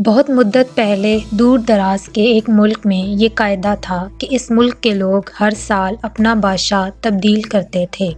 بہت مدت پہلے دور دراز کے ایک ملک میں یہ قاعدہ تھا کہ اس ملک کے لوگ ہر سال اپنا بادشاہ تبدیل کرتے تھے۔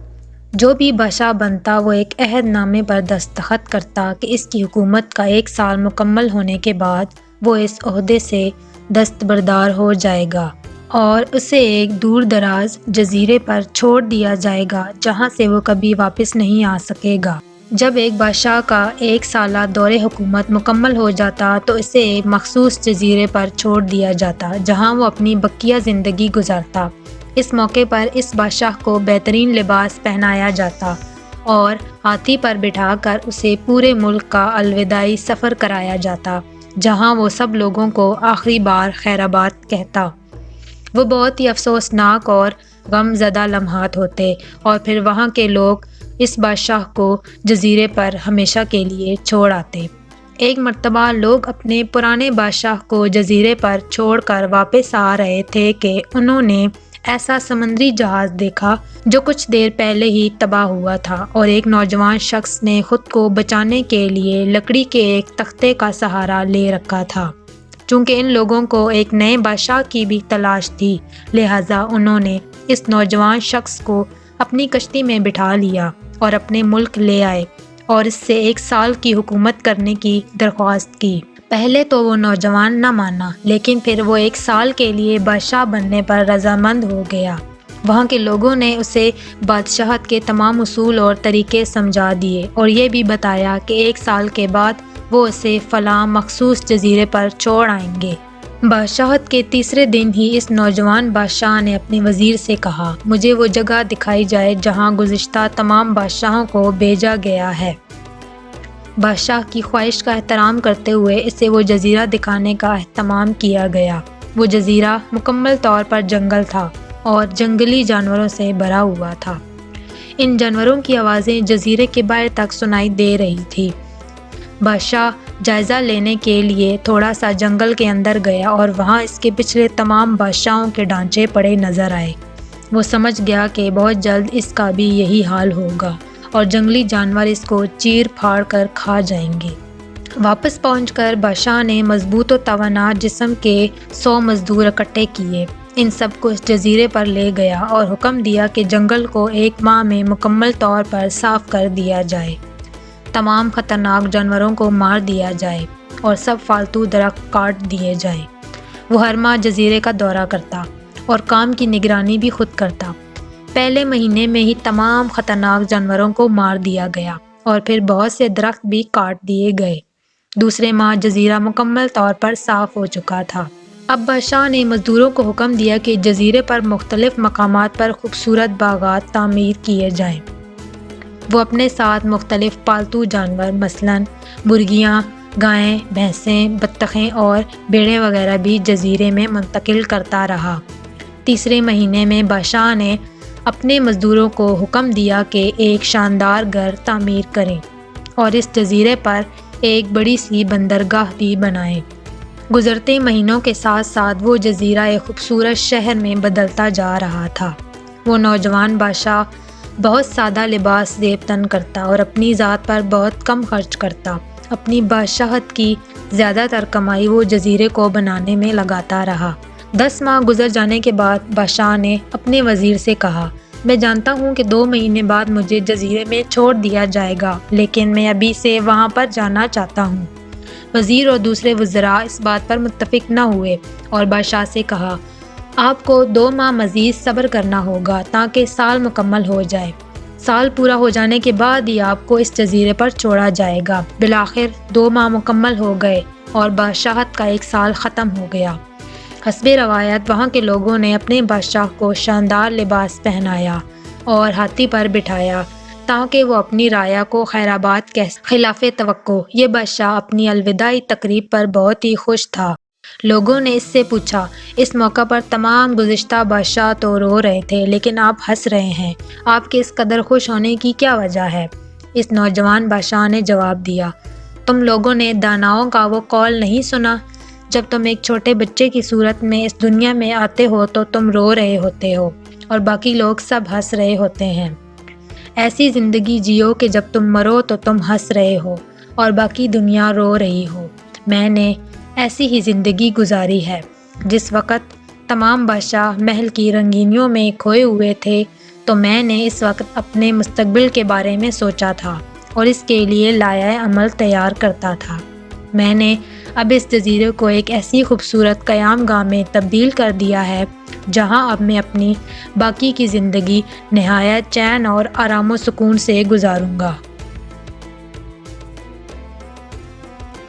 جو بھی بادشاہ بنتا وہ ایک عہد نامے پر دستخط کرتا کہ اس کی حکومت کا 1 سال مکمل ہونے کے بعد وہ اس عہدے سے دستبردار ہو جائے گا اور اسے ایک دور دراز جزیرے پر چھوڑ دیا جائے گا جہاں سے وہ کبھی واپس نہیں آ سکے گا۔ جب ایک بادشاہ کا 1 سالہ دور حکومت مکمل ہو جاتا تو اسے ایک مخصوص جزیرے پر چھوڑ دیا جاتا جہاں وہ اپنی بقیہ زندگی گزارتا۔ اس موقع پر اس بادشاہ کو بہترین لباس پہنایا جاتا اور ہاتھی پر بٹھا کر اسے پورے ملک کا الوداعی سفر کرایا جاتا جہاں وہ سب لوگوں کو آخری بار خیرآباد کہتا۔ وہ بہت ہی افسوسناک اور غم زدہ لمحات ہوتے اور پھر وہاں کے لوگ اس بادشاہ کو جزیرے پر ہمیشہ کے لیے چھوڑ آتے۔ ایک مرتبہ لوگ اپنے پرانے بادشاہ کو جزیرے پر چھوڑ کر واپس آ رہے تھے کہ انہوں نے ایسا سمندری جہاز دیکھا جو کچھ دیر پہلے ہی تباہ ہوا تھا اور ایک نوجوان شخص نے خود کو بچانے کے لیے لکڑی کے ایک تختے کا سہارا لے رکھا تھا۔ چونکہ ان لوگوں کو ایک نئے بادشاہ کی بھی تلاش تھی، لہٰذا انہوں نے اس نوجوان شخص کو اپنی کشتی میں بٹھا لیا اور اپنے ملک لے آئے اور اس سے 1 سال کی حکومت کرنے کی درخواست کی۔ پہلے تو وہ نوجوان نہ مانا، لیکن پھر وہ 1 سال کے لیے بادشاہ بننے پر رضامند ہو گیا۔ وہاں کے لوگوں نے اسے بادشاہت کے تمام اصول اور طریقے سمجھا دیے اور یہ بھی بتایا کہ 1 سال کے بعد وہ اسے فلاں مخصوص جزیرے پر چھوڑ آئیں گے۔ بادشاہت کے تیسرے دن ہی اس نوجوان بادشاہ نے اپنے وزیر سے کہا، مجھے وہ جگہ دکھائی جائے جہاں گزشتہ تمام بادشاہوں کو بھیجا گیا ہے۔ بادشاہ کی خواہش کا احترام کرتے ہوئے اسے وہ جزیرہ دکھانے کا اہتمام کیا گیا۔ وہ جزیرہ مکمل طور پر جنگل تھا اور جنگلی جانوروں سے بھرا ہوا تھا۔ ان جانوروں کی آوازیں جزیرے کے باہر تک سنائی دے رہی تھی۔ بادشاہ جائزہ لینے کے لیے تھوڑا سا جنگل کے اندر گیا اور وہاں اس کے پچھلے تمام بادشاہوں کے ڈھانچے پڑے نظر آئے۔ وہ سمجھ گیا کہ بہت جلد اس کا بھی یہی حال ہوگا اور جنگلی جانور اس کو چیر پھاڑ کر کھا جائیں گے۔ واپس پہنچ کر بادشاہ نے مضبوط و توانا جسم کے 100 مزدور اکٹھے کیے، ان سب کو اس جزیرے پر لے گیا اور حکم دیا کہ جنگل کو 1 ماہ میں مکمل طور پر صاف کر دیا جائے، تمام خطرناک جانوروں کو مار دیا جائے اور سب فالتو درخت کاٹ دیے جائیں۔ وہ ہر ماہ جزیرے کا دورہ کرتا اور کام کی نگرانی بھی خود کرتا۔ پہلے مہینے میں ہی تمام خطرناک جانوروں کو مار دیا گیا اور پھر بہت سے درخت بھی کاٹ دیے گئے۔ دوسرے ماہ جزیرہ مکمل طور پر صاف ہو چکا تھا۔ اب بادشاہ نے مزدوروں کو حکم دیا کہ جزیرے پر مختلف مقامات پر خوبصورت باغات تعمیر کیے جائیں۔ وہ اپنے ساتھ مختلف پالتو جانور مثلاً مرغیاں، گائیں، بھینسیں، بطخیں اور بھیڑیں وغیرہ بھی جزیرے میں منتقل کرتا رہا۔ تیسرے مہینے میں بادشاہ نے اپنے مزدوروں کو حکم دیا کہ ایک شاندار گھر تعمیر کریں اور اس جزیرے پر ایک بڑی سی بندرگاہ بھی بنائیں۔ گزرتے مہینوں کے ساتھ ساتھ وہ جزیرہ ایک خوبصورت شہر میں بدلتا جا رہا تھا۔ وہ نوجوان بادشاہ بہت سادہ لباس زیب تن کرتا اور اپنی ذات پر بہت کم خرچ کرتا۔ اپنی بادشاہت کی زیادہ تر کمائی وہ جزیرے کو بنانے میں لگاتا رہا۔ 10 ماہ گزر جانے کے بعد بادشاہ نے اپنے وزیر سے کہا، میں جانتا ہوں کہ 2 مہینے بعد مجھے جزیرے میں چھوڑ دیا جائے گا، لیکن میں ابھی سے وہاں پر جانا چاہتا ہوں۔ وزیر اور دوسرے وزراء اس بات پر متفق نہ ہوئے اور بادشاہ سے کہا، آپ کو 2 ماہ مزید صبر کرنا ہوگا تاکہ سال مکمل ہو جائے۔ سال پورا ہو جانے کے بعد ہی آپ کو اس جزیرے پر چھوڑا جائے گا۔ بالآخر 2 ماہ مکمل ہو گئے اور بادشاہت کا 1 سال ختم ہو گیا۔ حسب روایت وہاں کے لوگوں نے اپنے بادشاہ کو شاندار لباس پہنایا اور ہاتھی پر بٹھایا تاکہ وہ اپنی رعایا کو خیرآباد کہہ سکے۔ خلاف توقع یہ بادشاہ اپنی الوداعی تقریب پر بہت ہی خوش تھا۔ لوگوں نے اس سے پوچھا، اس موقع پر تمام گزشتہ بادشاہ تو رو رہے تھے لیکن آپ ہنس رہے ہیں، آپ کے اس قدر خوش ہونے کی کیا وجہ ہے؟ اس نوجوان بادشاہ نے جواب دیا، تم لوگوں نے داناؤں کا وہ قول نہیں سنا، جب تم ایک چھوٹے بچے کی صورت میں اس دنیا میں آتے ہو تو تم رو رہے ہوتے ہو اور باقی لوگ سب ہنس رہے ہوتے ہیں۔ ایسی زندگی جیو کہ جب تم مرو تو تم ہنس رہے ہو اور باقی دنیا رو رہی ہو۔ میں نے ایسی ہی زندگی گزاری ہے۔ جس وقت تمام بادشاہ محل کی رنگینیوں میں کھوئے ہوئے تھے تو میں نے اس وقت اپنے مستقبل کے بارے میں سوچا تھا اور اس کے لیے لائحہ عمل تیار کرتا تھا۔ میں نے اب اس جزیرے کو ایک ایسی خوبصورت قیام گاہ میں تبدیل کر دیا ہے جہاں اب میں اپنی باقی کی زندگی نہایت چین اور آرام و سکون سے گزاروں گا۔